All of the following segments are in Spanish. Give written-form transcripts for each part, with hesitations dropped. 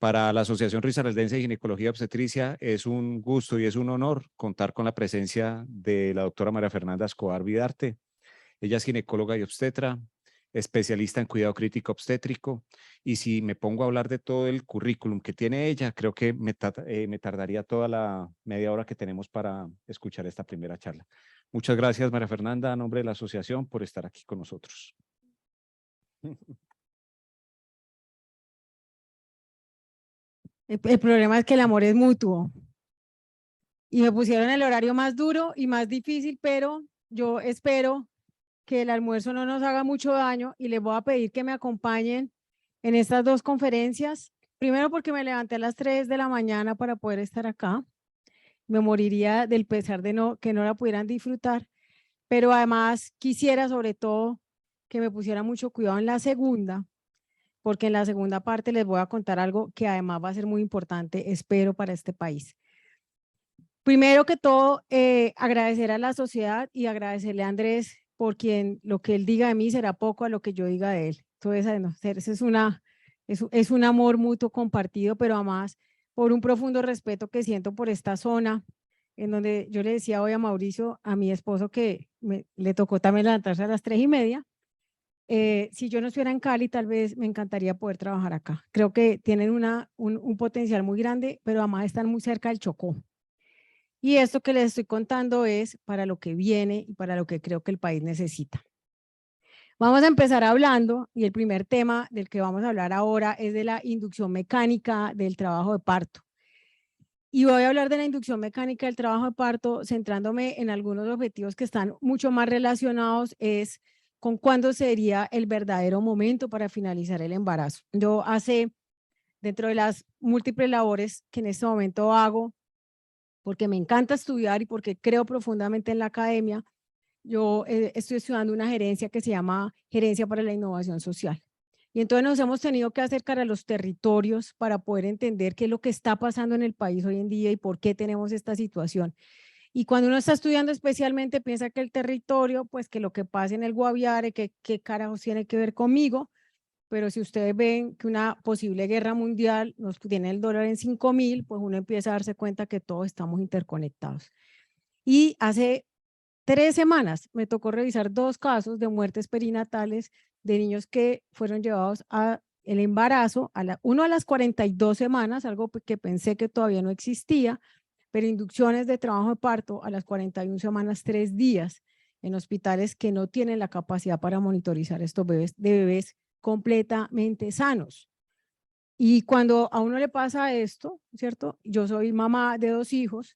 Para la Asociación Risaraldense de Ginecología y Obstetricia es un gusto y es un honor contar con la presencia de la doctora María Fernanda Escobar Vidarte. Ella es ginecóloga y obstetra, especialista en cuidado crítico obstétrico, y si me pongo a hablar de todo el currículum que tiene ella, creo que me tardaría toda la media hora que tenemos para escuchar esta primera charla. Muchas gracias, María Fernanda, a nombre de la asociación, por estar aquí con nosotros. El problema es que el amor es mutuo. Y me pusieron el horario más duro y más difícil, pero yo espero que el almuerzo no nos haga mucho daño y les voy a pedir que me acompañen en estas dos conferencias. Primero porque me levanté a las 3 de la mañana para poder estar acá. Me moriría del pesar de que no la pudieran disfrutar, pero además quisiera sobre todo que me pusieran mucho cuidado en la segunda, porque en la segunda parte les voy a contar algo que además va a ser muy importante, espero, para este país. Primero que todo, agradecer a la sociedad y agradecerle a Andrés por quien lo que él diga de mí será poco a lo que yo diga de él. Entonces, no, es un amor mutuo compartido, pero además por un profundo respeto que siento por esta zona, en donde yo le decía hoy a Mauricio, a mi esposo, que le tocó también levantarse a las 3:30. Si yo no estuviera en Cali, tal vez me encantaría poder trabajar acá. Creo que tienen un potencial muy grande, pero además están muy cerca del Chocó. Y esto que les estoy contando es para lo que viene y para lo que creo que el país necesita. Vamos a empezar hablando, y el primer tema del que vamos a hablar ahora es de la inducción mecánica del trabajo de parto. Y voy a hablar de la inducción mecánica del trabajo de parto centrándome en algunos objetivos que están mucho más relacionados es con cuándo sería el verdadero momento para finalizar el embarazo. Yo dentro de las múltiples labores que en este momento hago, porque me encanta estudiar y porque creo profundamente en la academia, yo estoy estudiando una gerencia que se llama Gerencia para la Innovación Social. Y entonces nos hemos tenido que acercar a los territorios para poder entender qué es lo que está pasando en el país hoy en día y por qué tenemos esta situación. Y cuando uno está estudiando especialmente piensa que el territorio, pues que lo que pasa en el Guaviare, que qué carajos tiene que ver conmigo, pero si ustedes ven que una posible guerra mundial nos tiene el dólar en 5.000, pues uno empieza a darse cuenta que todos estamos interconectados. Y hace 3 semanas me tocó revisar 2 casos de muertes perinatales de niños que fueron llevados a el embarazo, uno a las 42 semanas, algo que pensé que todavía no existía, pero inducciones de trabajo de parto a las 41 semanas, 3 días, en hospitales que no tienen la capacidad para monitorizar estos bebés, de bebés completamente sanos. Y cuando a uno le pasa esto, ¿cierto? Yo soy mamá de 2 hijos,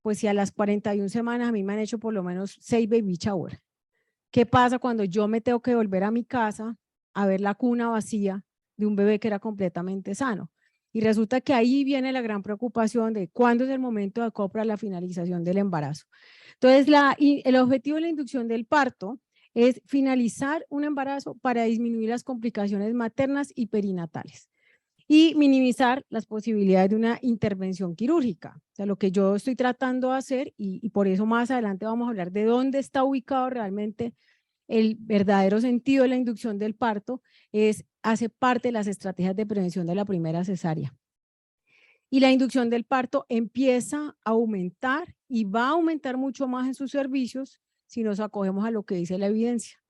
pues si a las 41 semanas a mí me han hecho por lo menos 6 baby shower. ¿Qué pasa cuando yo me tengo que volver a mi casa a ver la cuna vacía de un bebé que era completamente sano? Y resulta que ahí viene la gran preocupación de cuándo es el momento adecuado para la finalización del embarazo. Entonces, el objetivo de la inducción del parto es finalizar un embarazo para disminuir las complicaciones maternas y perinatales y minimizar las posibilidades de una intervención quirúrgica. O sea, lo que yo estoy tratando de hacer, y por eso más adelante vamos a hablar de dónde está ubicado realmente el verdadero sentido de la inducción del parto, hace parte de las estrategias de prevención de la primera cesárea. Y la inducción del parto empieza a aumentar y va a aumentar mucho más en sus servicios si nos acogemos a lo que dice la evidencia.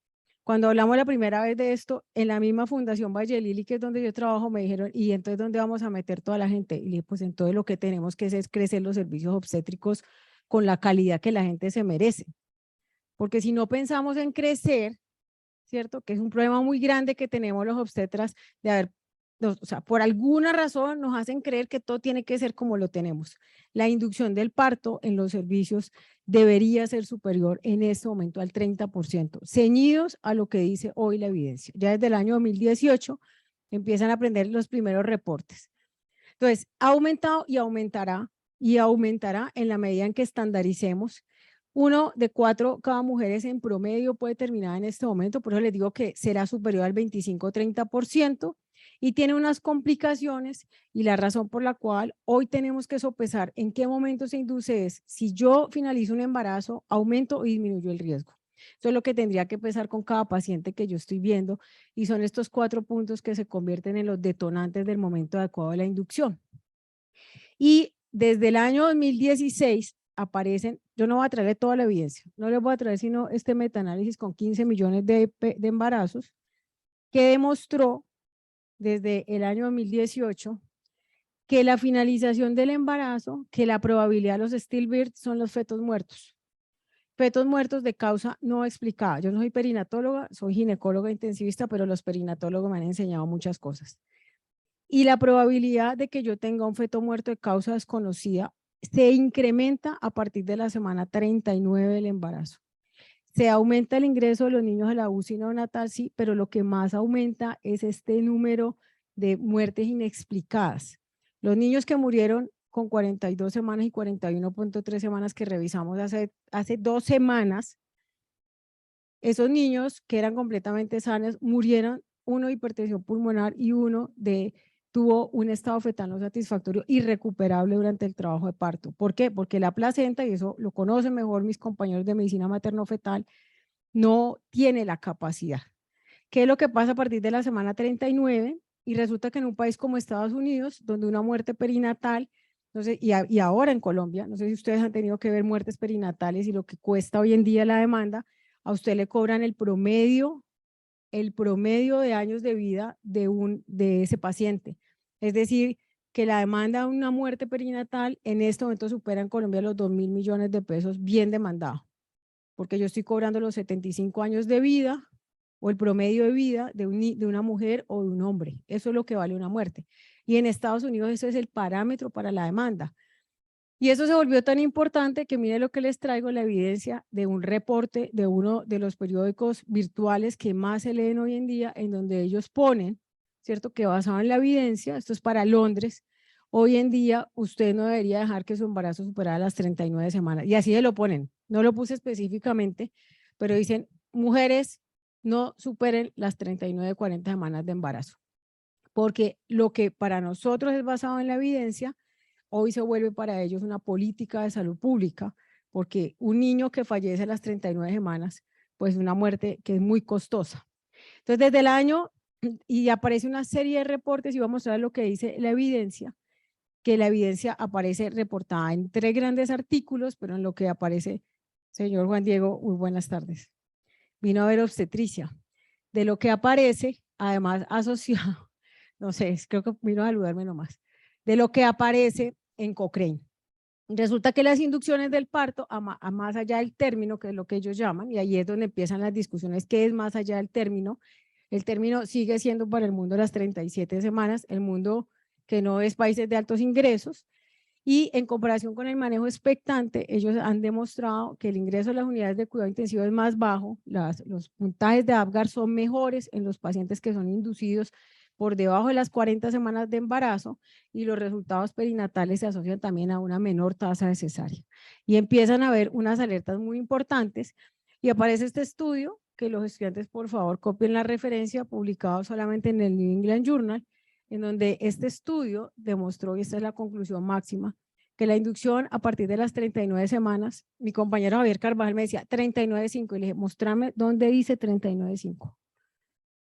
Cuando hablamos la primera vez de esto, en la misma Fundación Valle Lili, que es donde yo trabajo, me dijeron, ¿y entonces dónde vamos a meter toda la gente? Y le dije, pues entonces lo que tenemos que hacer es crecer los servicios obstétricos con la calidad que la gente se merece. Porque si no pensamos en crecer, ¿cierto? Que es un problema muy grande que tenemos los obstetras de haber, o sea, por alguna razón nos hacen creer que todo tiene que ser como lo tenemos. La inducción del parto en los servicios debería ser superior en este momento al 30%, ceñidos a lo que dice hoy la evidencia. Ya desde el año 2018 empiezan a aprender los primeros reportes. Entonces, ha aumentado y aumentará en la medida en que estandaricemos. 1 de 4 cada mujeres en promedio puede terminar en este momento, por eso les digo que será superior al 25-30% y tiene unas complicaciones, y la razón por la cual hoy tenemos que sopesar en qué momento se induce es si yo finalizo un embarazo, aumento o disminuyo el riesgo. Eso es lo que tendría que pesar con cada paciente que yo estoy viendo y son estos 4 puntos que se convierten en los detonantes del momento adecuado de la inducción. Y desde el año 2016 aparecen, yo no voy a traerle toda la evidencia, no les voy a traer sino este metaanálisis con 15 millones de embarazos que demostró desde el año 2018 que la finalización del embarazo, que la probabilidad de los stillbirths son los fetos muertos de causa no explicada. Yo no soy perinatóloga, soy ginecóloga intensivista, pero los perinatólogos me han enseñado muchas cosas. Y la probabilidad de que yo tenga un feto muerto de causa desconocida se incrementa a partir de la semana 39 del embarazo. Se aumenta el ingreso de los niños a la UCI neonatal, sí, pero lo que más aumenta es este número de muertes inexplicadas. Los niños que murieron con 42 semanas y 41.3 semanas que revisamos hace 2 semanas, esos niños que eran completamente sanos murieron, uno de hipertensión pulmonar y uno tuvo un estado fetal no satisfactorio irrecuperable durante el trabajo de parto. ¿Por qué? Porque la placenta, y eso lo conocen mejor mis compañeros de medicina materno-fetal, no tiene la capacidad. ¿Qué es lo que pasa a partir de la semana 39? Y resulta que en un país como Estados Unidos, donde una muerte perinatal, no sé, y ahora en Colombia, no sé si ustedes han tenido que ver muertes perinatales y lo que cuesta hoy en día la demanda, a usted le cobran el promedio de años de vida de ese paciente. Es decir, que la demanda de una muerte perinatal en este momento supera en Colombia los 2.000 millones de pesos bien demandado, porque yo estoy cobrando los 75 años de vida o el promedio de vida de una mujer o de un hombre. Eso es lo que vale una muerte. Y en Estados Unidos eso es el parámetro para la demanda. Y eso se volvió tan importante que mire lo que les traigo, la evidencia de un reporte de uno de los periódicos virtuales que más se leen hoy en día, en donde ellos ponen, ¿cierto? Que basado en la evidencia, esto es para Londres, hoy en día usted no debería dejar que su embarazo superara las 39 semanas. Y así se lo ponen, no lo puse específicamente, pero dicen, mujeres no superen las 39, 40 semanas de embarazo. Porque lo que para nosotros es basado en la evidencia, hoy se vuelve para ellos una política de salud pública, porque un niño que fallece a las 39 semanas, pues una muerte que es muy costosa. Entonces, desde el año, y aparece una serie de reportes, y vamos a mostrar lo que dice la evidencia, que la evidencia aparece reportada en 3 grandes artículos, pero en lo que aparece, señor Juan Diego, muy buenas tardes. Vino a ver obstetricia. De lo que aparece, además asociado, no sé, creo que vino a saludarme nomás, de lo que aparece en Cochrane. Resulta que las inducciones del parto, a más allá del término, que es lo que ellos llaman, y ahí es donde empiezan las discusiones, ¿qué es más allá del término? El término sigue siendo para el mundo las 37 semanas, el mundo que no es países de altos ingresos, y en comparación con el manejo expectante, ellos han demostrado que el ingreso a las unidades de cuidado intensivo es más bajo, los puntajes de Apgar son mejores en los pacientes que son inducidos por debajo de las 40 semanas de embarazo y los resultados perinatales se asocian también a una menor tasa de cesárea. Y empiezan a haber unas alertas muy importantes y aparece este estudio, que los estudiantes por favor copien la referencia, publicado solamente en el New England Journal, en donde este estudio demostró, y esta es la conclusión máxima, que la inducción a partir de las 39 semanas, mi compañero Javier Carvajal me decía 39.5 y le dije, mostrame dónde dice 39.5.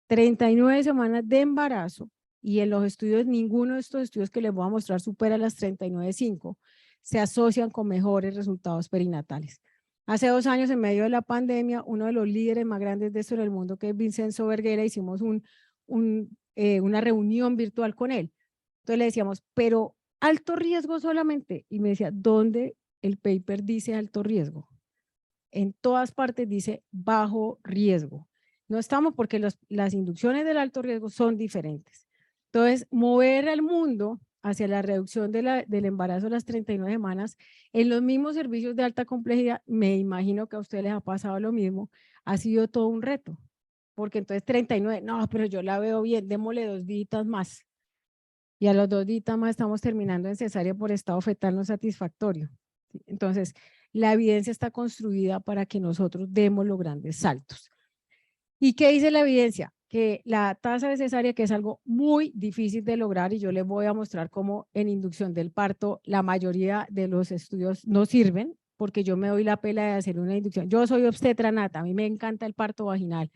39 semanas de embarazo y en los estudios, ninguno de estos estudios que les voy a mostrar supera las 39.5, se asocian con mejores resultados perinatales. Hace 2 años, en medio de la pandemia, uno de los líderes más grandes de esto en el mundo, que es Vincenzo Verguera, hicimos una reunión virtual con él. Entonces le decíamos, pero alto riesgo solamente. Y me decía, ¿dónde el paper dice alto riesgo? En todas partes dice bajo riesgo. No estamos porque las inducciones del alto riesgo son diferentes. Entonces, mover al mundo hacia la reducción del embarazo a las 39 semanas en los mismos servicios de alta complejidad, me imagino que a ustedes les ha pasado lo mismo, ha sido todo un reto. Porque entonces 39, no, pero yo la veo bien, démosle 2 días más. Y a los 2 días más estamos terminando en cesárea por estado fetal no satisfactorio. Entonces, la evidencia está construida para que nosotros demos los grandes saltos. ¿Y qué dice la evidencia? Que la tasa de cesárea, que es algo muy difícil de lograr, y yo les voy a mostrar cómo en inducción del parto la mayoría de los estudios no sirven, porque yo me doy la pela de hacer una inducción. Yo soy obstetra nata, a mí me encanta el parto vaginal.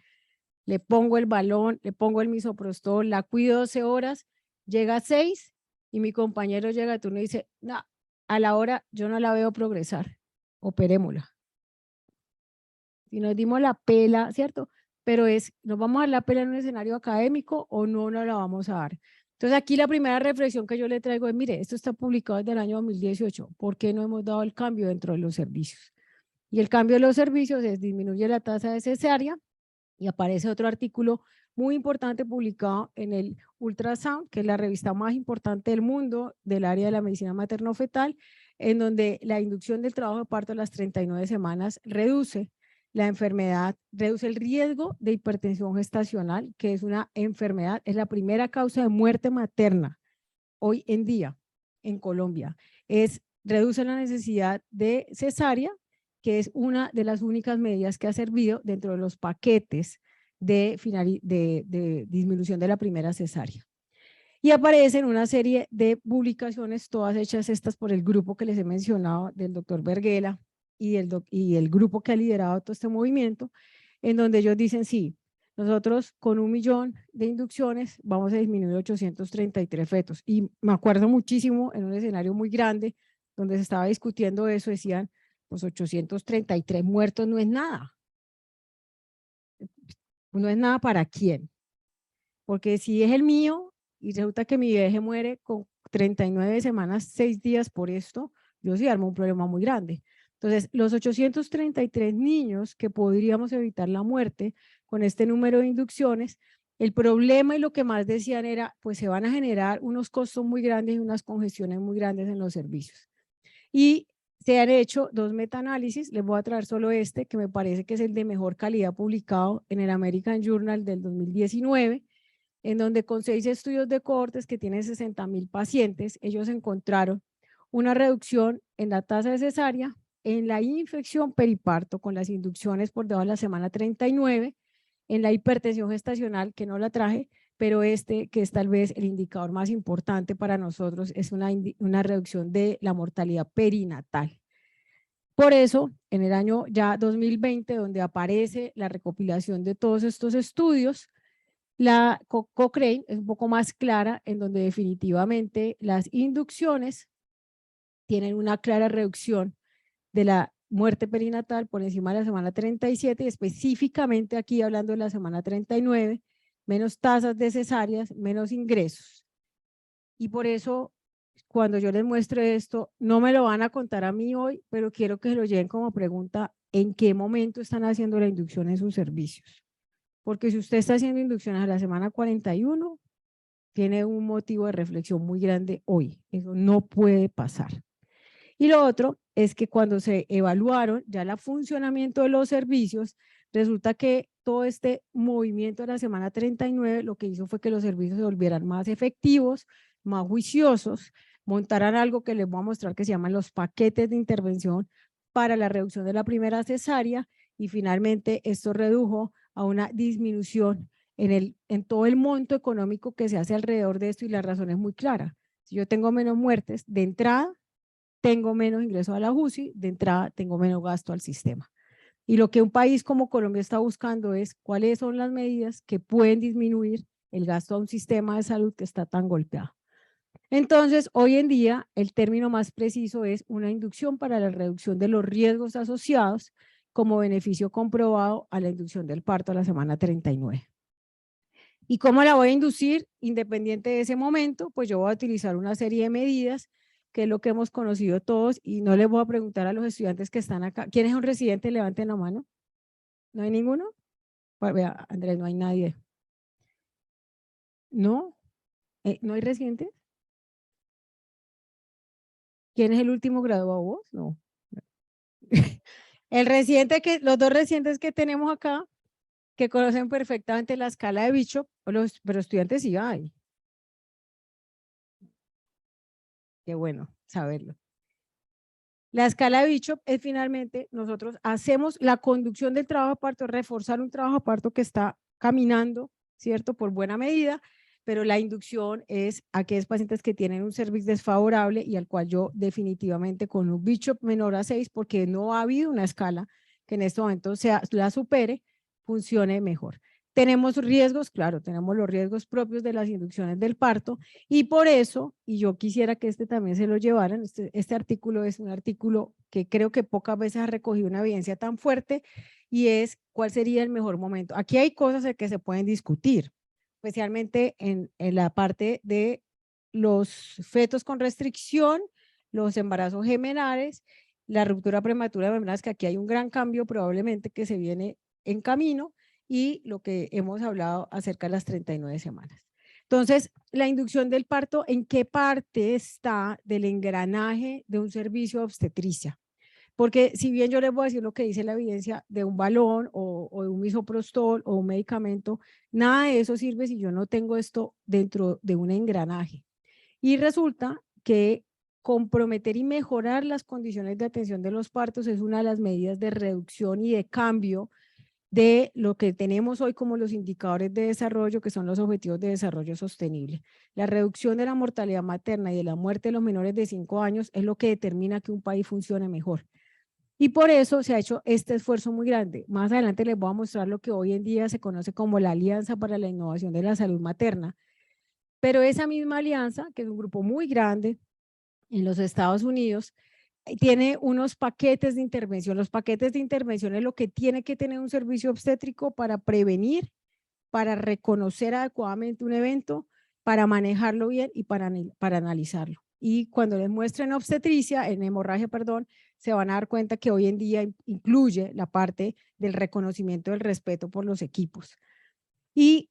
Le pongo el balón, le pongo el misoprostol, la cuido 12 horas, llega a 6 y mi compañero llega a turno y dice, no, a la hora yo no la veo progresar, operémosla. Y nos dimos la pela, ¿cierto? Pero ¿nos vamos a dar la pela en un escenario académico o no nos la vamos a dar? Entonces aquí la primera reflexión que yo le traigo es, mire, esto está publicado desde el año 2018, ¿por qué no hemos dado el cambio dentro de los servicios? Y el cambio de los servicios es disminuye la tasa de cesárea y aparece otro artículo muy importante publicado en el Ultrasound, que es la revista más importante del mundo del área de la medicina materno-fetal, en donde la inducción del trabajo de parto a las 39 semanas reduce la enfermedad, reduce el riesgo de hipertensión gestacional, que es una enfermedad, es la primera causa de muerte materna hoy en día en Colombia. Reduce la necesidad de cesárea, que es una de las únicas medidas que ha servido dentro de los paquetes de disminución de la primera cesárea. Y aparecen una serie de publicaciones, todas hechas estas por el grupo que les he mencionado, del doctor Berguela y el grupo que ha liderado todo este movimiento, en donde ellos dicen, sí, nosotros con 1 millón de inducciones vamos a disminuir 833 fetos. Y me acuerdo muchísimo en un escenario muy grande donde se estaba discutiendo eso, decían, pues 833 muertos no es nada. No es nada para quién. Porque si es el mío y resulta que mi bebé muere con 39 semanas, 6 días por esto, yo sí armo un problema muy grande. Entonces, los 833 niños que podríamos evitar la muerte con este número de inducciones, el problema y lo que más decían era, pues se van a generar unos costos muy grandes y unas congestiones muy grandes en los servicios. Y se han hecho 2 metaanálisis, les voy a traer solo este, que me parece que es el de mejor calidad publicado en el American Journal del 2019, en donde con 6 estudios de cohortes que tienen 60,000 pacientes, ellos encontraron una reducción en la tasa de cesárea, en la infección periparto con las inducciones por debajo de la semana 39, en la hipertensión gestacional, que no la traje, pero que es tal vez el indicador más importante para nosotros, es una reducción de la mortalidad perinatal. Por eso, en el año ya 2020, donde aparece la recopilación de todos estos estudios, la Cochrane es un poco más clara, en donde definitivamente las inducciones tienen una clara reducción de la muerte perinatal por encima de la semana 37 y específicamente aquí hablando de la semana 39, menos tasas de cesáreas, menos ingresos. Y por eso, cuando yo les muestre esto, no me lo van a contar a mí hoy, pero quiero que se lo lleven como pregunta, ¿en qué momento están haciendo la inducción en sus servicios? Porque si usted está haciendo inducciones a la semana 41, tiene un motivo de reflexión muy grande hoy. Eso no puede pasar. Y lo otro es que cuando se evaluaron ya el funcionamiento de los servicios, resulta que todo este movimiento de la semana 39 lo que hizo fue que los servicios se volvieran más efectivos, más juiciosos, montaran algo que les voy a mostrar que se llaman los paquetes de intervención para la reducción de la primera cesárea y finalmente esto redujo a una disminución en todo el monto económico que se hace alrededor de esto y la razón es muy clara. Si yo tengo menos muertes, de entrada tengo menos ingresos a la UCI, de entrada tengo menos gasto al sistema. Y lo que un país como Colombia está buscando es cuáles son las medidas que pueden disminuir el gasto a un sistema de salud que está tan golpeado. Entonces, hoy en día, el término más preciso es una inducción para la reducción de los riesgos asociados como beneficio comprobado a la inducción del parto a la semana 39. ¿Y cómo la voy a inducir? Independiente de ese momento, pues yo voy a utilizar una serie de medidas, que es lo que hemos conocido todos, y no les voy a preguntar a los estudiantes que están acá. ¿Quién es un residente? Levanten la mano. ¿No hay ninguno? Pues, vea, Andrés, no hay nadie. ¿No? ¿No hay residentes? ¿Quién es el último graduado? ¿Vos? No. Los 2 residentes que tenemos acá, que conocen perfectamente la escala de Bishop, pero estudiantes sí hay. Qué bueno saberlo. La escala de Bishop es finalmente, nosotros hacemos la conducción del trabajo de parto, reforzar un trabajo de parto que está caminando, ¿cierto? Por buena medida, pero la inducción es a aquellos pacientes que tienen un cervix desfavorable y al cual yo definitivamente con un Bishop menor a 6, porque no ha habido una escala que en este momento la supere, funcione mejor. Tenemos riesgos, claro, tenemos los riesgos propios de las inducciones del parto y por eso, y yo quisiera que este también se lo llevaran, este artículo es un artículo que creo que pocas veces ha recogido una evidencia tan fuerte y es cuál sería el mejor momento. Aquí hay cosas que se pueden discutir, especialmente en la parte de los fetos con restricción, los embarazos gemellares, la ruptura prematura de membranas, que aquí hay un gran cambio probablemente que se viene en camino, y lo que hemos hablado acerca de las 39 semanas. Entonces, la inducción del parto, ¿en qué parte está del engranaje de un servicio de obstetricia? Porque si bien yo les voy a decir lo que dice la evidencia de un balón o de un misoprostol o un medicamento, nada de eso sirve si yo no tengo esto dentro de un engranaje. Y resulta que comprometer y mejorar las condiciones de atención de los partos es una de las medidas de reducción y de cambio de lo que tenemos hoy como los indicadores de desarrollo, que son los objetivos de desarrollo sostenible. La reducción de la mortalidad materna y de la muerte de los menores de 5 años es lo que determina que un país funcione mejor. Y por eso se ha hecho este esfuerzo muy grande. Más adelante les voy a mostrar lo que hoy en día se conoce como la Alianza para la Innovación de la Salud Materna. Pero esa misma alianza, que es un grupo muy grande en los Estados Unidos, tiene unos paquetes de intervención. Los paquetes de intervención es lo que tiene que tener un servicio obstétrico para prevenir, para reconocer adecuadamente un evento, para manejarlo bien y para analizarlo. Y cuando les muestren obstetricia, en hemorragia, perdón, se van a dar cuenta que hoy en día incluye la parte del reconocimiento del respeto por los equipos. Y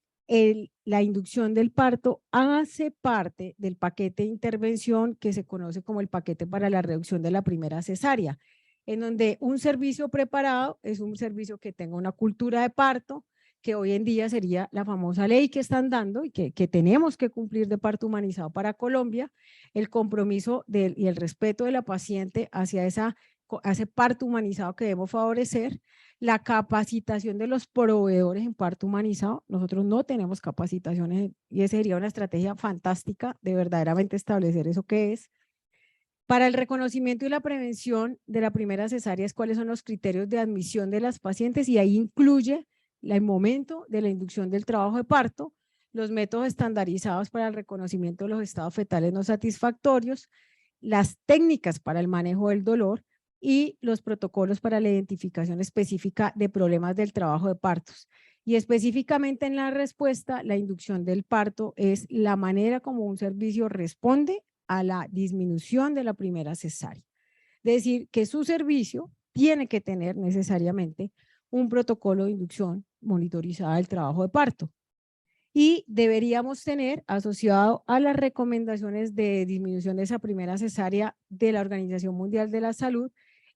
la inducción del parto hace parte del paquete de intervención que se conoce como el paquete para la reducción de la primera cesárea, en donde un servicio preparado es un servicio que tenga una cultura de parto, que hoy en día sería la famosa ley que están dando y que tenemos que cumplir de parto humanizado para Colombia, el compromiso y el respeto de la paciente hacia ese parto humanizado que debemos favorecer, la capacitación de los proveedores en parto humanizado. Nosotros no tenemos capacitaciones y esa sería una estrategia fantástica de verdaderamente establecer eso que es. Para el reconocimiento y la prevención de la primera cesárea, cuáles son los criterios de admisión de las pacientes y ahí incluye el momento de la inducción del trabajo de parto, los métodos estandarizados para el reconocimiento de los estados fetales no satisfactorios, las técnicas para el manejo del dolor y los protocolos para la identificación específica de problemas del trabajo de partos. Y específicamente en la respuesta, la inducción del parto es la manera como un servicio responde a la disminución de la primera cesárea. Es decir, que su servicio tiene que tener necesariamente un protocolo de inducción monitorizada del trabajo de parto. Y deberíamos tener asociado a las recomendaciones de disminución de esa primera cesárea de la Organización Mundial de la Salud,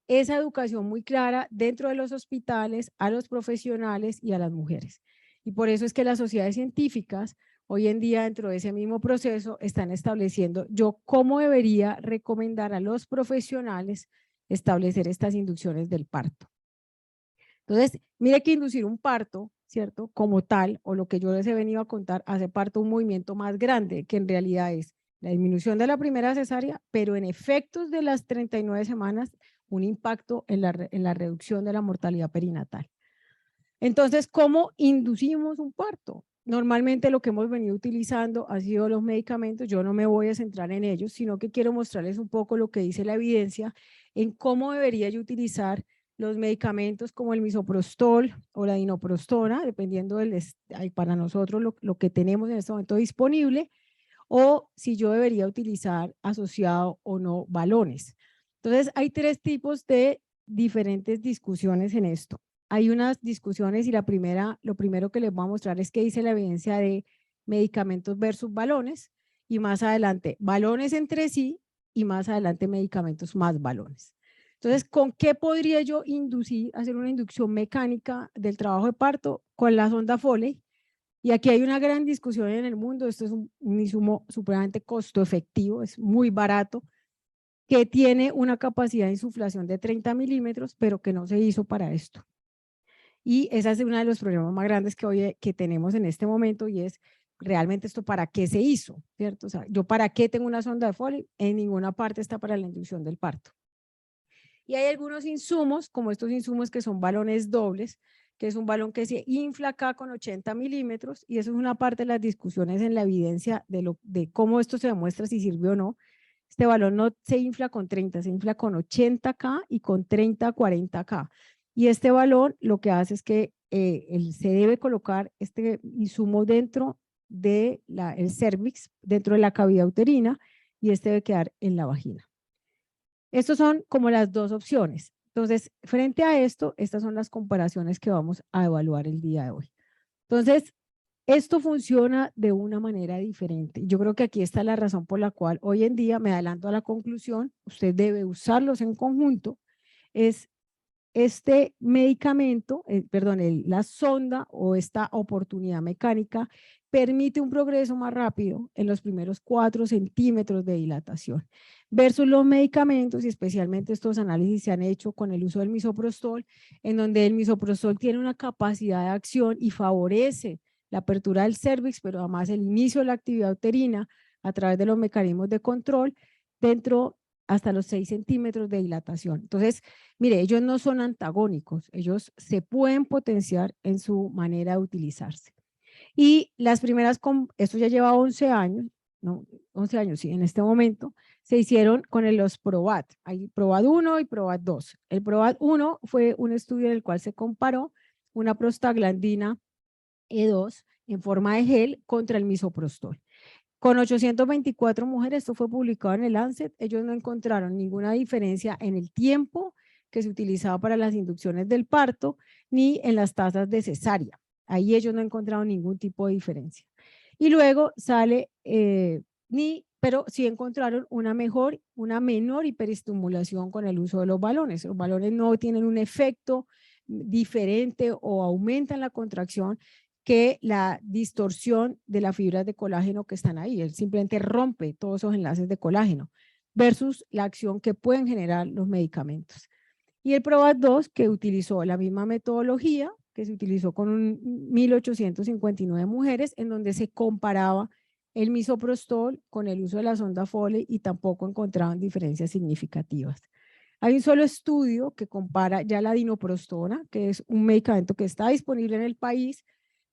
esa educación muy clara dentro de los hospitales, a los profesionales y a las mujeres. Y por eso es que las sociedades científicas hoy en día dentro de ese mismo proceso están estableciendo yo cómo debería recomendar a los profesionales establecer estas inducciones del parto. Entonces, mire que inducir un parto, ¿cierto? Como tal, o lo que yo les he venido a contar, hace parte de un movimiento más grande, que en realidad es la disminución de la primera cesárea, pero en efectos de las 39 semanas, un impacto en la reducción de la mortalidad perinatal. Entonces, ¿cómo inducimos un parto? Normalmente lo que hemos venido utilizando ha sido los medicamentos. Yo no me voy a centrar en ellos, sino que quiero mostrarles un poco lo que dice la evidencia en cómo debería yo utilizar los medicamentos como el misoprostol o la dinoprostona, dependiendo para nosotros lo que tenemos en este momento disponible, o si yo debería utilizar asociado o no balones. Entonces, hay 3 tipos de diferentes discusiones en esto. Hay unas discusiones y lo primero que les voy a mostrar es que dice la evidencia de medicamentos versus balones y más adelante balones entre sí y más adelante medicamentos más balones. Entonces, ¿con qué podría yo hacer una inducción mecánica del trabajo de parto? Con la sonda Foley. Y aquí hay una gran discusión en el mundo. Esto es un insumo supremamente costo efectivo, es muy barato, que tiene una capacidad de insuflación de 30 milímetros, pero que no se hizo para esto. Y ese es uno de los problemas más grandes que tenemos en este momento y es realmente esto para qué se hizo, ¿cierto? O sea, yo para qué tengo una sonda de Foley, en ninguna parte está para la inducción del parto. Y hay algunos insumos, como estos insumos que son balones dobles, que es un balón que se infla acá con 80 milímetros, y eso es una parte de las discusiones en la evidencia de cómo esto se demuestra si sirve o no. Este balón no se infla con 30, se infla con 80K y con 30-40K. Y este balón lo que hace es que se debe colocar este insumo dentro del cervix, dentro de la cavidad uterina, y este debe quedar en la vagina. Estas son como las dos opciones. Entonces, frente a esto, estas son las comparaciones que vamos a evaluar el día de hoy. Entonces, esto funciona de una manera diferente. Yo creo que aquí está la razón por la cual hoy en día, me adelanto a la conclusión, usted debe usarlos en conjunto, es este medicamento, la sonda o esta oportunidad mecánica permite un progreso más rápido en los primeros 4 centímetros de dilatación versus los medicamentos, y especialmente estos análisis se han hecho con el uso del misoprostol, en donde el misoprostol tiene una capacidad de acción y favorece la apertura del cervix, pero además el inicio de la actividad uterina a través de los mecanismos de control dentro hasta los 6 centímetros de dilatación. Entonces, mire, ellos no son antagónicos, ellos se pueden potenciar en su manera de utilizarse. Y las primeras, esto ya lleva 11 años, no, 11 años, sí, en este momento, se hicieron con los PROBAT. Hay PROBAT 1 y PROBAT 2. El PROBAT 1 fue un estudio en el cual se comparó una prostaglandina E2 en forma de gel contra el misoprostol. Con 824 mujeres, esto fue publicado en el Lancet, ellos no encontraron ninguna diferencia en el tiempo que se utilizaba para las inducciones del parto, ni en las tasas de cesárea. Ahí ellos no encontraron ningún tipo de diferencia. Y luego sale, pero sí encontraron una menor hiperestimulación con el uso de los balones. Los balones no tienen un efecto diferente o aumentan la contracción que la distorsión de las fibras de colágeno que están ahí. Él simplemente rompe todos esos enlaces de colágeno versus la acción que pueden generar los medicamentos. Y el PROBAT 2, que utilizó la misma metodología, que se utilizó con 1.859 mujeres, en donde se comparaba el misoprostol con el uso de la sonda Foley y tampoco encontraban diferencias significativas. Hay un solo estudio que compara ya la dinoprostona, que es un medicamento que está disponible en el país,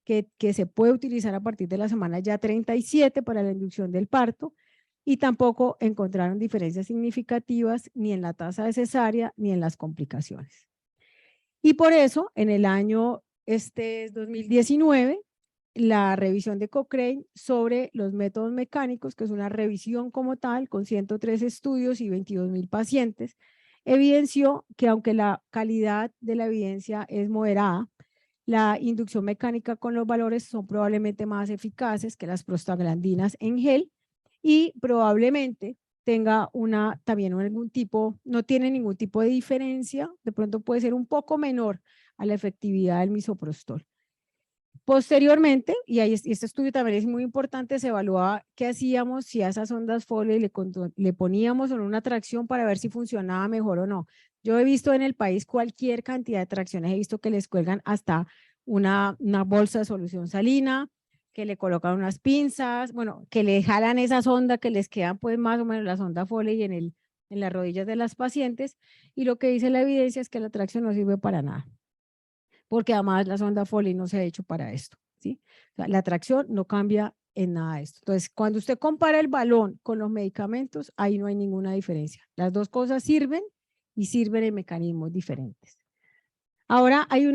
que se puede utilizar a partir de la semana ya 37 para la inducción del parto, y tampoco encontraron diferencias significativas ni en la tasa de cesárea ni en las complicaciones. Y por eso, en el año 2019, la revisión de Cochrane sobre los métodos mecánicos, que es una revisión como tal, con 103 estudios y 22.000 pacientes, evidenció que aunque la calidad de la evidencia es moderada, la inducción mecánica con los valores son probablemente más eficaces que las prostaglandinas en gel, y probablemente tenga también algún tipo, no tiene ningún tipo de diferencia, de pronto puede ser un poco menor a la efectividad del misoprostol. Posteriormente, y este estudio también es muy importante, se evaluaba qué hacíamos si a esas ondas Foley le poníamos una tracción para ver si funcionaba mejor o no. Yo he visto en el país cualquier cantidad de tracciones, he visto que les cuelgan hasta una bolsa de solución salina, que le colocan unas pinzas, bueno, que le jalan esa sonda que les quedan pues más o menos la sonda Foley en las rodillas de las pacientes, y lo que dice la evidencia es que la tracción no sirve para nada, porque además la sonda Foley no se ha hecho para esto, ¿sí? O sea, la tracción no cambia en nada esto. Entonces, cuando usted compara el balón con los medicamentos, ahí no hay ninguna diferencia. Las dos cosas sirven y sirven en mecanismos diferentes. Ahora hay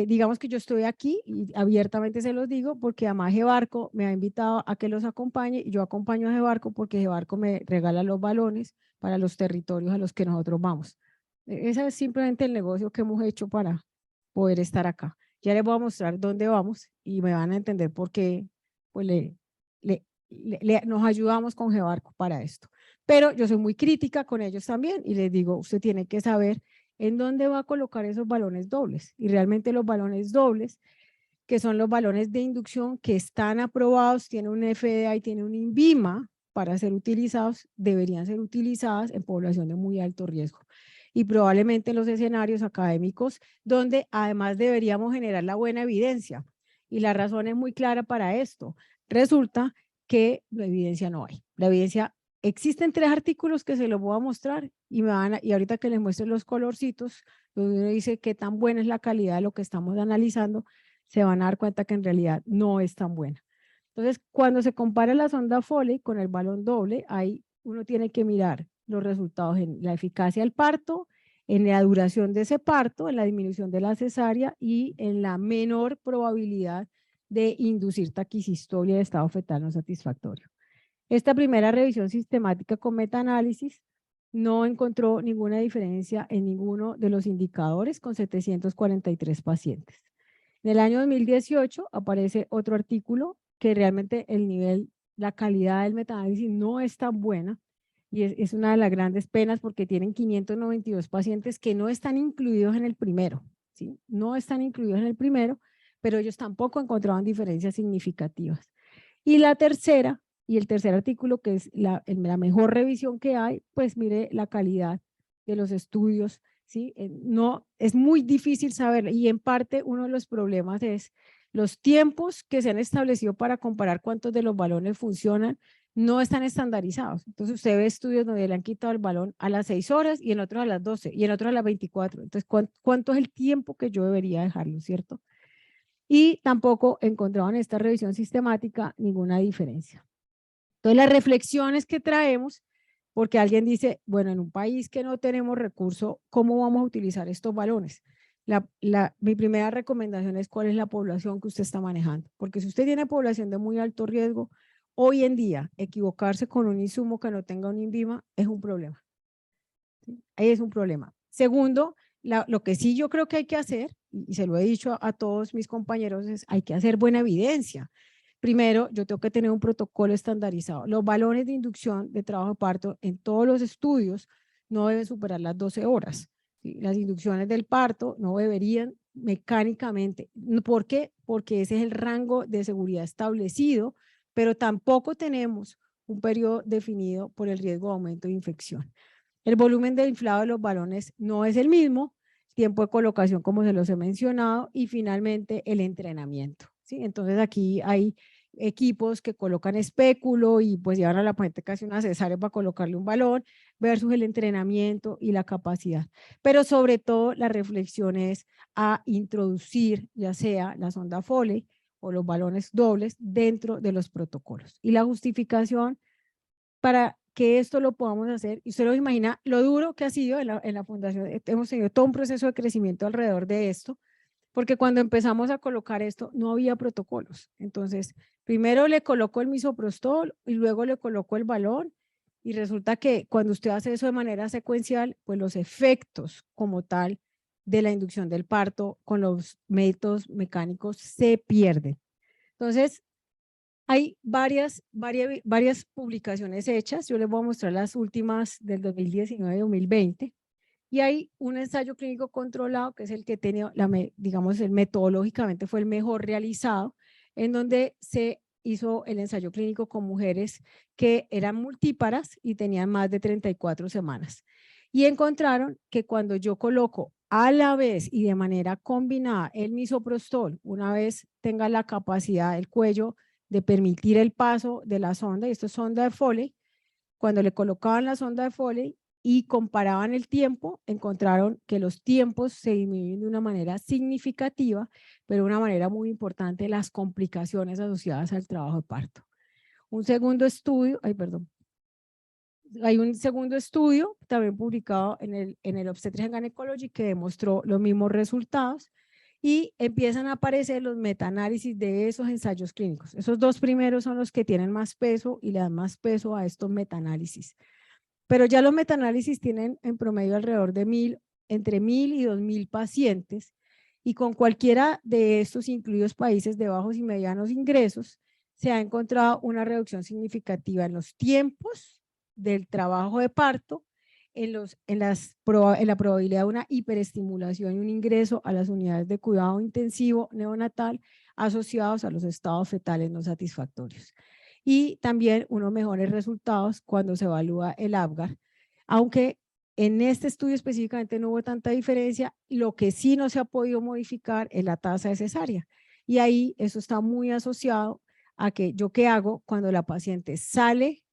digamos que yo estoy aquí y abiertamente se los digo porque además Gebarco me ha invitado a que los acompañe, y yo acompaño a Gebarco porque Gebarco me regala los balones para los territorios a los que nosotros vamos. Ese es simplemente el negocio que hemos hecho para poder estar acá. Ya les voy a mostrar dónde vamos y me van a entender por qué pues nos ayudamos con Gebarco para esto. Pero yo soy muy crítica con ellos también y les digo, usted tiene que saber en dónde va a colocar esos balones dobles. Y realmente los balones dobles, que son los balones de inducción que están aprobados, tienen un FDA y tienen un INVIMA para ser utilizados, deberían ser utilizadas en población de muy alto riesgo. Y probablemente en los escenarios académicos donde además deberíamos generar la buena evidencia. Y la razón es muy clara para esto. Resulta que la evidencia no hay. La evidencia, existen 3 artículos que se los voy a mostrar y, y ahorita que les muestre los colorcitos, donde uno dice qué tan buena es la calidad de lo que estamos analizando, se van a dar cuenta que en realidad no es tan buena. Entonces, cuando se compara la sonda Foley con el balón doble, ahí uno tiene que mirar los resultados en la eficacia del parto, en la duración de ese parto, en la disminución de la cesárea y en la menor probabilidad de inducir taquicistolia de estado fetal no satisfactorio. Esta primera revisión sistemática con metaanálisis no encontró ninguna diferencia en ninguno de los indicadores con 743 pacientes. En el año 2018 aparece otro artículo que realmente el nivel, la calidad del metaanálisis no es tan buena y es una de las grandes penas porque tienen 592 pacientes que no están incluidos en el primero, ¿sí? No están incluidos en el primero, pero ellos tampoco encontraban diferencias significativas. Y la tercera, y el tercer artículo, que es la mejor revisión que hay, pues mire la calidad de los estudios, ¿sí? No, es muy difícil saber, y en parte uno de los problemas es los tiempos que se han establecido para comparar cuántos de los balones funcionan, no están estandarizados. Entonces usted ve estudios donde le han quitado el balón a las 6 horas y en otros a las 12 y en otros a las 24. Entonces, ¿cuánto es el tiempo que yo debería dejarlo, cierto? Y tampoco encontraban en esta revisión sistemática ninguna diferencia. Entonces, las reflexiones que traemos, porque alguien dice, bueno, en un país que no tenemos recursos, ¿cómo vamos a utilizar estos balones? Mi primera recomendación es cuál es la población que usted está manejando, porque si usted tiene población de muy alto riesgo, hoy en día equivocarse con un insumo que no tenga un INVIMA es un problema. ¿Sí? Ahí es un problema. Segundo, lo que sí yo creo que hay que hacer, y se lo he dicho a todos mis compañeros, es hay que hacer buena evidencia. Primero, yo tengo que tener un protocolo estandarizado. Los balones de inducción de trabajo de parto en todos los estudios no deben superar las 12 horas. ¿Sí? Las inducciones del parto no deberían mecánicamente. ¿Por qué? Porque ese es el rango de seguridad establecido, pero tampoco tenemos un periodo definido por el riesgo de aumento de infección. El volumen de inflado de los balones no es el mismo, tiempo de colocación como se los he mencionado y finalmente el entrenamiento. ¿Sí? Entonces aquí hay equipos que colocan espéculo y pues llevan a la paciente casi una cesárea para colocarle un balón versus el entrenamiento y la capacidad. Pero sobre todo la reflexión es a introducir ya sea la sonda Foley o los balones dobles dentro de los protocolos. Y la justificación para que esto lo podamos hacer, y usted lo imagina lo duro que ha sido en la fundación, hemos tenido todo un proceso de crecimiento alrededor de esto, porque cuando empezamos a colocar esto no había protocolos. Entonces, primero le colocó el misoprostol y luego le colocó el balón y resulta que cuando usted hace eso de manera secuencial, pues los efectos como tal de la inducción del parto con los métodos mecánicos se pierden. Entonces, hay varias publicaciones hechas, yo les voy a mostrar las últimas del 2019-2020, y hay un ensayo clínico controlado que es el que tenía, digamos, metodológicamente fue el mejor realizado, en donde se hizo el ensayo clínico con mujeres que eran multíparas y tenían más de 34 semanas. Y encontraron que cuando yo coloco a la vez y de manera combinada el misoprostol, una vez tenga la capacidad del cuello de permitir el paso de la sonda, y esto es sonda de Foley, cuando le colocaban la sonda de Foley y comparaban el tiempo, encontraron que los tiempos se disminuyen de una manera significativa, pero de una manera muy importante las complicaciones asociadas al trabajo de parto. Un segundo estudio, hay un segundo estudio también publicado en el Obstetrics and Gynecology que demostró los mismos resultados y empiezan a aparecer los metaanálisis de esos ensayos clínicos. Esos dos primeros son los que tienen más peso y le dan más peso a estos metaanálisis. Pero ya los metaanálisis tienen en promedio alrededor de entre 1,000 y 2,000 pacientes y con cualquiera de estos, incluidos países de bajos y medianos ingresos, se ha encontrado una reducción significativa en los tiempos del trabajo de parto, en la probabilidad de una hiperestimulación y un ingreso a las unidades de cuidado intensivo neonatal asociados a los estados fetales no satisfactorios. Y también unos mejores resultados cuando se evalúa el APGAR, aunque en este estudio específicamente no hubo tanta diferencia, lo que sí no se ha podido modificar es la tasa de cesárea. Y ahí eso está muy asociado a que yo qué hago cuando la paciente sale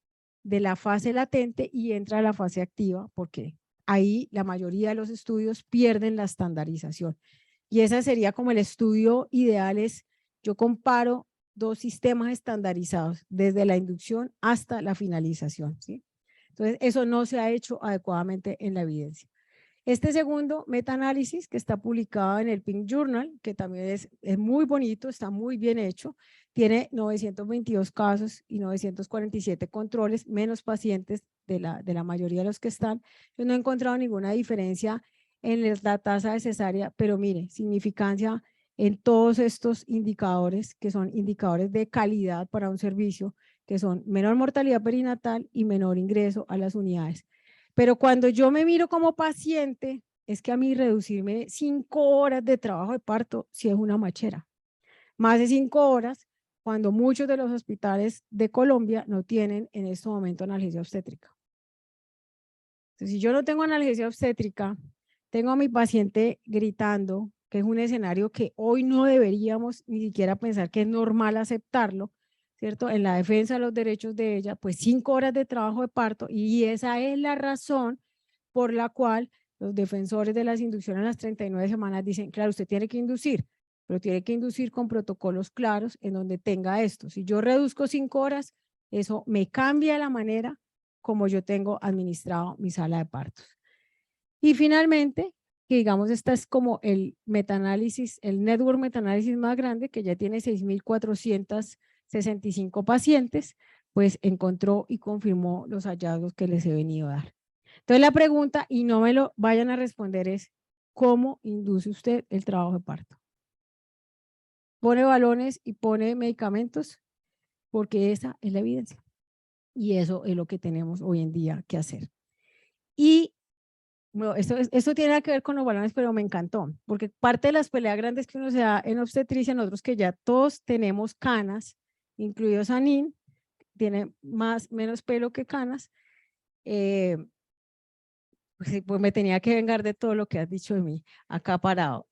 de la fase latente y entra a la fase activa, porque ahí la mayoría de los estudios pierden la estandarización. Y ese sería como el estudio ideal, es yo comparo dos sistemas estandarizados desde la inducción hasta la finalización, ¿sí? Entonces, eso no se ha hecho adecuadamente en la evidencia. Este segundo metaanálisis, que está publicado en el Pink Journal, que también es muy bonito, está muy bien hecho, tiene 922 casos y 947 controles, menos pacientes de la mayoría de los que están. Yo no he encontrado ninguna diferencia en la tasa de cesárea, pero mire, significancia en todos estos indicadores, que son indicadores de calidad para un servicio, que son menor mortalidad perinatal y menor ingreso a las unidades. Pero cuando yo me miro como paciente, es que a mí reducirme 5 horas de trabajo de parto sí es una machera. Más de 5 horas cuando muchos de los hospitales de Colombia no tienen en este momento analgesia obstétrica. Entonces, si yo no tengo analgesia obstétrica, tengo a mi paciente gritando, que es un escenario que hoy no deberíamos ni siquiera pensar que es normal aceptarlo, ¿cierto? En la defensa de los derechos de ella, pues 5 horas de trabajo de parto, y esa es la razón por la cual los defensores de las inducciones a las 39 semanas dicen, claro, usted tiene que inducir, pero tiene que inducir con protocolos claros en donde tenga esto. Si yo reduzco 5 horas, eso me cambia la manera como yo tengo administrado mi sala de partos. Y finalmente, que digamos, esta es como el metaanálisis, el network metaanálisis más grande, que ya tiene 6,465 pacientes, pues encontró y confirmó los hallazgos que les he venido a dar. Entonces la pregunta, y no me lo vayan a responder, es ¿cómo induce usted el trabajo de parto? ¿Pone balones y pone medicamentos? Porque esa es la evidencia. Y eso es lo que tenemos hoy en día que hacer. Y bueno, esto tiene que ver con los balones, pero me encantó, porque parte de las peleas grandes que uno se da en obstetricia, nosotros que ya todos tenemos canas, incluido Sanín, tiene menos pelo que canas, pues me tenía que vengar de todo lo que has dicho de mí, acá parado.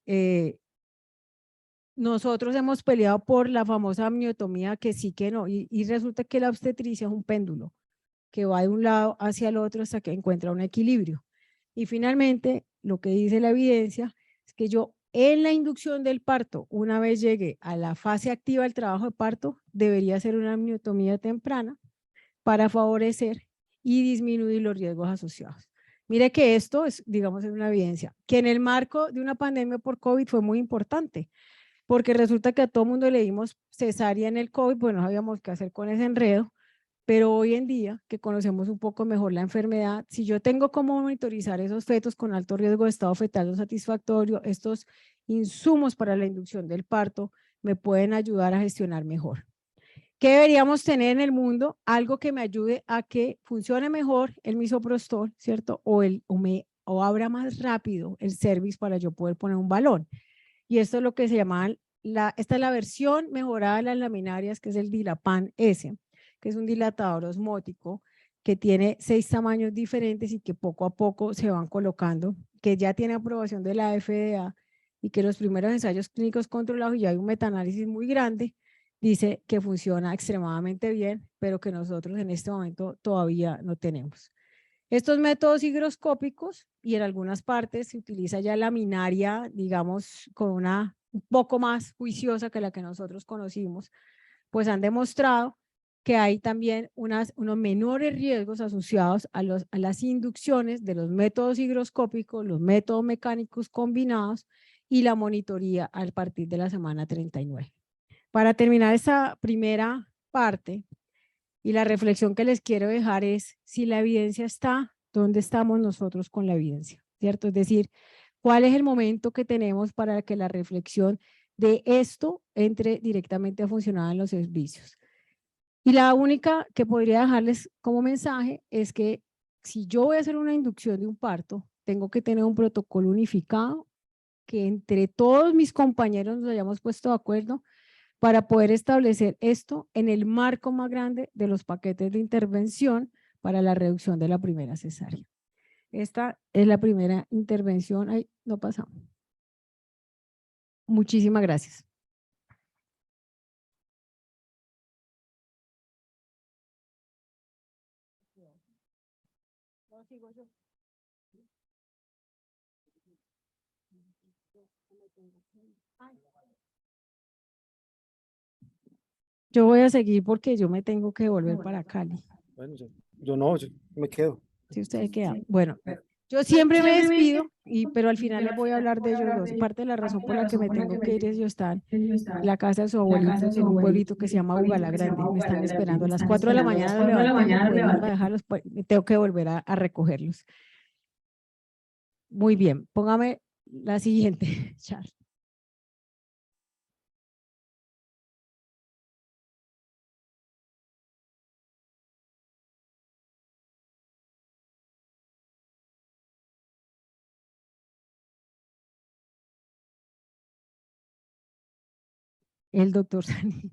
Nosotros hemos peleado por la famosa amniotomía, que sí que no, y resulta que la obstetricia es un péndulo que va de un lado hacia el otro hasta que encuentra un equilibrio. Y finalmente, lo que dice la evidencia es que yo en la inducción del parto, una vez llegue a la fase activa del trabajo de parto, debería hacer una amniotomía temprana para favorecer y disminuir los riesgos asociados. Mire que esto es, digamos, es una evidencia que en el marco de una pandemia por COVID fue muy importante, porque resulta que a todo mundo le dimos cesárea en el COVID, pues no sabíamos qué hacer con ese enredo, pero hoy en día que conocemos un poco mejor la enfermedad, si yo tengo cómo monitorizar esos fetos con alto riesgo de estado fetal no satisfactorio, estos insumos para la inducción del parto me pueden ayudar a gestionar mejor. ¿Qué deberíamos tener en el mundo? Algo que me ayude a que funcione mejor el misoprostol, ¿cierto? O abra más rápido el cervix para yo poder poner un balón. Y esto es lo que se llama, esta es la versión mejorada de las laminarias, que es el Dilapan S, que es un dilatador osmótico que tiene 6 tamaños diferentes y que poco a poco se van colocando, que ya tiene aprobación de la FDA y que los primeros ensayos clínicos controlados, y ya hay un metaanálisis muy grande, dice que funciona extremadamente bien, pero que nosotros en este momento todavía no tenemos. Estos métodos higroscópicos, y en algunas partes se utiliza ya laminaria, digamos, con un poco más juiciosa que la que nosotros conocimos, pues han demostrado que hay también unos menores riesgos asociados a las inducciones de los métodos higroscópicos, los métodos mecánicos combinados y la monitoría a partir de la semana 39. Para terminar esta primera parte, y la reflexión que les quiero dejar es, si la evidencia está, ¿dónde estamos nosotros con la evidencia? ¿Cierto? Es decir, ¿cuál es el momento que tenemos para que la reflexión de esto entre directamente a funcionar en los servicios? Y la única que podría dejarles como mensaje es que si yo voy a hacer una inducción de un parto, tengo que tener un protocolo unificado, que entre todos mis compañeros nos hayamos puesto de acuerdo para poder establecer esto en el marco más grande de los paquetes de intervención para la reducción de la primera cesárea. Esta es la primera intervención. Ay, no pasamos. Muchísimas gracias. Yo voy a seguir porque yo me tengo que volver para Cali. Bueno, yo no, yo me quedo. Si ustedes quedan. Bueno, yo siempre me despido, pero al final les voy a hablar de ellos dos. Parte de la razón por la que me tengo que ir es yo están en la casa de sus abuelitos en un pueblito que se llama Ugala Grande. Me están esperando a las 4 de la mañana, los levanté, no puedo irme a dejarlos, pues, tengo que volver a recogerlos. Muy bien, póngame la siguiente, Charles. El doctor Sani.